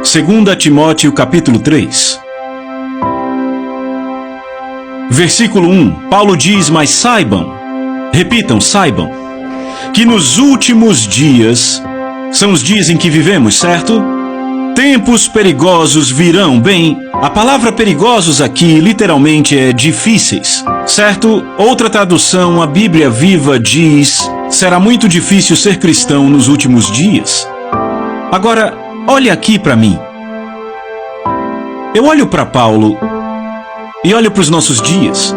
2 Timóteo capítulo 3. Versículo 1, Paulo diz, mas saibam, repitam, saibam, que nos últimos dias, são os dias em que vivemos, certo? Tempos perigosos virão. Bem, a palavra perigosos aqui literalmente é difíceis, certo? Outra tradução, a Bíblia Viva diz, será muito difícil ser cristão nos últimos dias. Agora, olha aqui para mim. Eu olho para Paulo e olho para os nossos dias.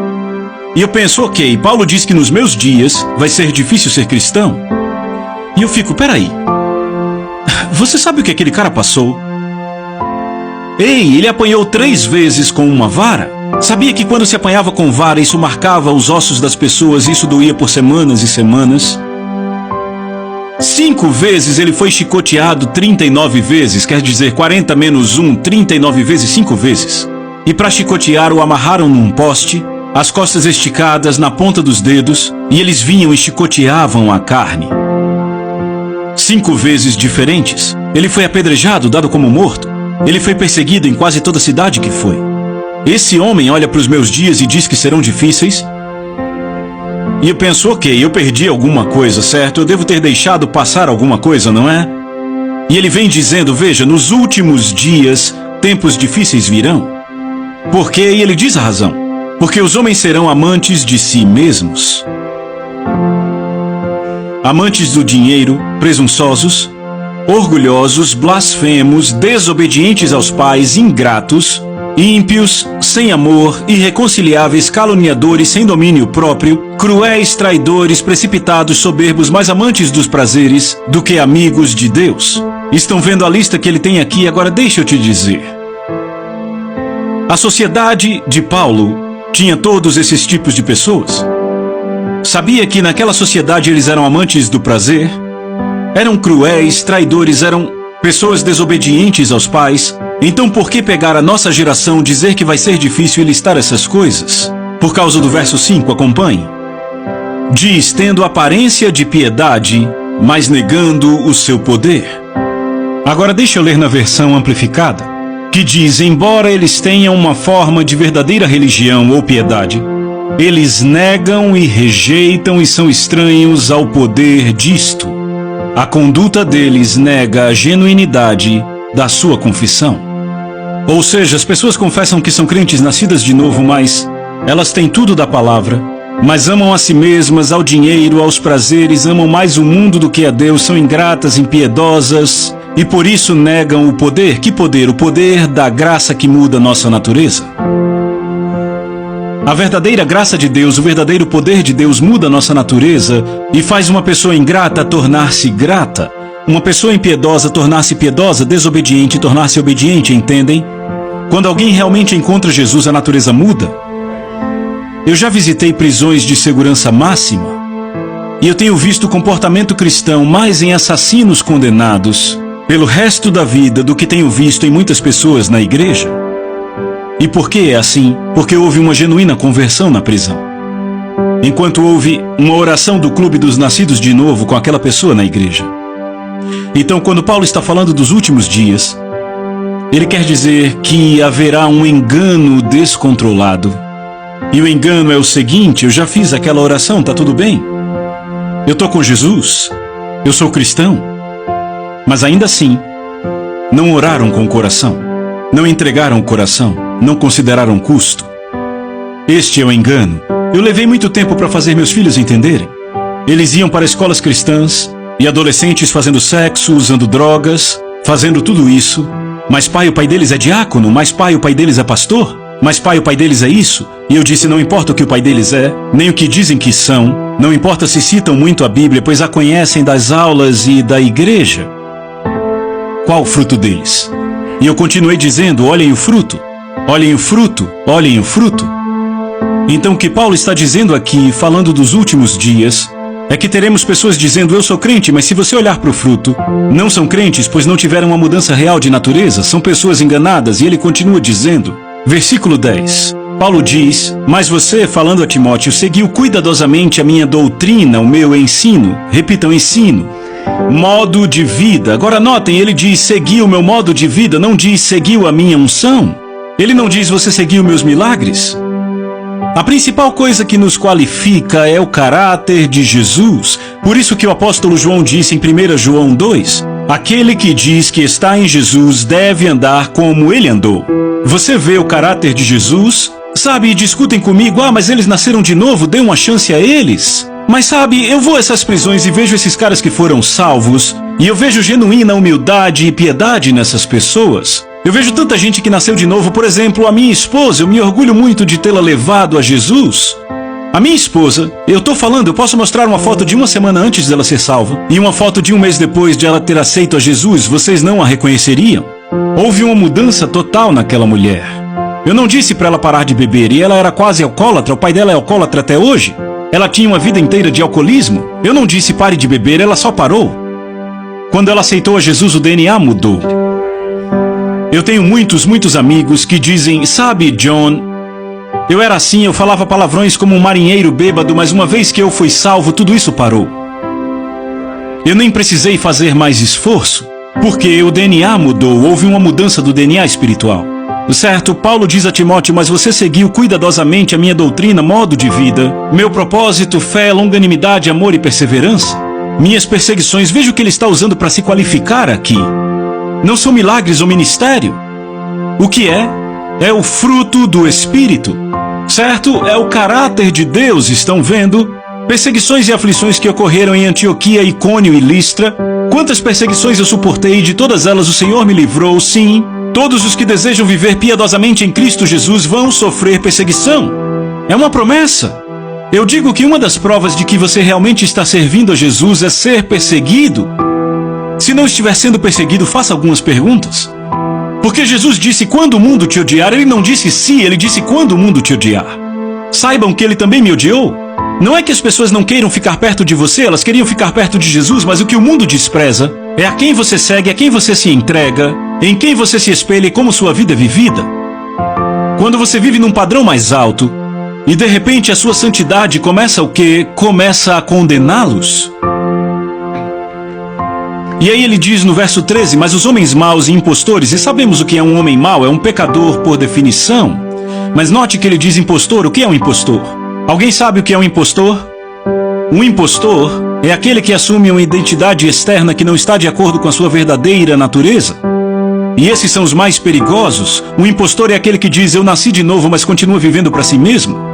E eu penso, ok, Paulo diz que nos meus dias vai ser difícil ser cristão. E eu fico, peraí, você sabe o que aquele cara passou? Ei, ele apanhou 3 vezes com uma vara? Sabia que quando se apanhava com vara, isso marcava os ossos das pessoas e isso doía por semanas e semanas? 5 vezes ele foi chicoteado 39 vezes, quer dizer, 40 menos 1, 39 vezes 5 vezes. E para chicotear o amarraram num poste, as costas esticadas na ponta dos dedos, e eles vinham e chicoteavam a carne. 5 vezes diferentes. Ele foi apedrejado, dado como morto. Ele foi perseguido em quase toda a cidade que foi. Esse homem olha para os meus dias e diz que serão difíceis. E eu penso, ok, eu perdi alguma coisa, certo? Eu devo ter deixado passar alguma coisa, não é? E ele vem dizendo, veja, nos últimos dias, tempos difíceis virão. Por quê? E ele diz a razão. Porque os homens serão amantes de si mesmos. Amantes do dinheiro, presunçosos, orgulhosos, blasfemos, desobedientes aos pais, ingratos, ímpios, sem amor, irreconciliáveis, caluniadores, sem domínio próprio, cruéis, traidores, precipitados, soberbos, mais amantes dos prazeres do que amigos de Deus. Estão vendo a lista que ele tem aqui? Agora deixa eu te dizer. A sociedade de Paulo tinha todos esses tipos de pessoas. Sabia que naquela sociedade eles eram amantes do prazer? Eram cruéis, traidores, eram pessoas desobedientes aos pais. Então por que pegar a nossa geração, dizer que vai ser difícil e listar essas coisas? Por causa do verso 5, acompanhe. Diz, tendo aparência de piedade, mas negando o seu poder. Agora deixa eu ler na versão amplificada, que diz, embora eles tenham uma forma de verdadeira religião ou piedade, eles negam e rejeitam e são estranhos ao poder disto. A conduta deles nega a genuinidade da sua confissão. Ou seja, as pessoas confessam que são crentes nascidas de novo, mas elas têm tudo da palavra, mas amam a si mesmas, ao dinheiro, aos prazeres, amam mais o mundo do que a Deus, são ingratas, impiedosas e por isso negam o poder. Que poder? O poder da graça que muda nossa natureza. A verdadeira graça de Deus, o verdadeiro poder de Deus muda nossa natureza e faz uma pessoa ingrata tornar-se grata, uma pessoa impiedosa tornar-se piedosa, desobediente tornar-se obediente, entendem? Quando alguém realmente encontra Jesus, a natureza muda. Eu já visitei prisões de segurança máxima e eu tenho visto o comportamento cristão mais em assassinos condenados pelo resto da vida do que tenho visto em muitas pessoas na igreja. E por que é assim? Porque houve uma genuína conversão na prisão. Enquanto houve uma oração do clube dos nascidos de novo com aquela pessoa na igreja. Então, quando Paulo está falando dos últimos dias, ele quer dizer que haverá um engano descontrolado. E o engano é o seguinte, eu já fiz aquela oração, tá tudo bem? Eu estou com Jesus, eu sou cristão. Mas ainda assim, não oraram com o coração, não entregaram o coração. Não consideraram custo. Este é o engano. Eu levei muito tempo para fazer meus filhos entenderem. Eles iam para escolas cristãs e adolescentes fazendo sexo, usando drogas, fazendo tudo isso. Mas pai, o pai deles é diácono, mas pai, o pai deles é pastor, mas pai, o pai deles é isso. E eu disse, não importa o que o pai deles é, nem o que dizem que são, não importa se citam muito a Bíblia, pois a conhecem das aulas e da igreja. Qual o fruto deles? E eu continuei dizendo, olhem o fruto. Olhem o fruto, olhem o fruto. Então o que Paulo está dizendo aqui, falando dos últimos dias, é que teremos pessoas dizendo, eu sou crente, mas se você olhar para o fruto, não são crentes, pois não tiveram uma mudança real de natureza, são pessoas enganadas. E ele continua dizendo, versículo 10, Paulo diz, mas você, falando a Timóteo, seguiu cuidadosamente a minha doutrina, o meu ensino. Repitam, ensino. modo de vida. Agora notem, ele diz seguiu o meu modo de vida, não diz seguiu a minha unção. Ele não diz você seguiu meus milagres. A principal coisa que nos qualifica é o caráter de Jesus. Por isso que o apóstolo João disse em 1 João 2, aquele que diz que está em Jesus deve andar como ele andou. Você vê o caráter de Jesus? Sabe, discutem comigo, mas eles nasceram de novo, dê uma chance a eles. Mas sabe, eu vou a essas prisões e vejo esses caras que foram salvos, e eu vejo genuína humildade e piedade nessas pessoas. Eu vejo tanta gente que nasceu de novo, por exemplo, a minha esposa, eu me orgulho muito de tê-la levado a Jesus. A minha esposa, eu posso mostrar uma foto de uma semana antes dela ser salva, e uma foto de um mês depois de ela ter aceito a Jesus, vocês não a reconheceriam? Houve uma mudança total naquela mulher. Eu não disse para ela parar de beber, e ela era quase alcoólatra, o pai dela é alcoólatra até hoje. Ela tinha uma vida inteira de alcoolismo. Eu não disse pare de beber, ela só parou. Quando ela aceitou a Jesus, o DNA mudou. Eu tenho muitos amigos que dizem, sabe, John, eu era assim, eu falava palavrões como um marinheiro bêbado, mas uma vez que eu fui salvo, tudo isso parou. Eu nem precisei fazer mais esforço, porque o DNA mudou, houve uma mudança do DNA espiritual. Certo, Paulo diz a Timóteo, mas você seguiu cuidadosamente a minha doutrina, modo de vida, meu propósito, fé, longanimidade, amor e perseverança. Minhas perseguições, veja o que ele está usando para se qualificar aqui. Não são milagres ou ministério. O que é? É o fruto do Espírito. Certo? É o caráter de Deus, estão vendo? Perseguições e aflições que ocorreram em Antioquia, Icônio e Listra. Quantas perseguições eu suportei, de todas elas o Senhor me livrou, sim. Todos os que desejam viver piedosamente em Cristo Jesus vão sofrer perseguição. É uma promessa. Eu digo que uma das provas de que você realmente está servindo a Jesus é ser perseguido. Se não estiver sendo perseguido, faça algumas perguntas. Porque Jesus disse quando o mundo te odiar, ele não disse se, ele disse quando o mundo te odiar. Saibam que ele também me odiou. Não é que as pessoas não queiram ficar perto de você, elas queriam ficar perto de Jesus, mas o que o mundo despreza é a quem você segue, a quem você se entrega, em quem você se espelha e como sua vida é vivida. Quando você vive num padrão mais alto, e de repente a sua santidade começa o quê? Começa a condená-los. E aí ele diz no verso 13, mas os homens maus e impostores, e sabemos o que é um homem mau, é um pecador por definição. Mas note que ele diz impostor, o que é um impostor? Alguém sabe o que é um impostor? Um impostor é aquele que assume uma identidade externa que não está de acordo com a sua verdadeira natureza. E esses são os mais perigosos. O impostor é aquele que diz, eu nasci de novo, mas continua vivendo para si mesmo.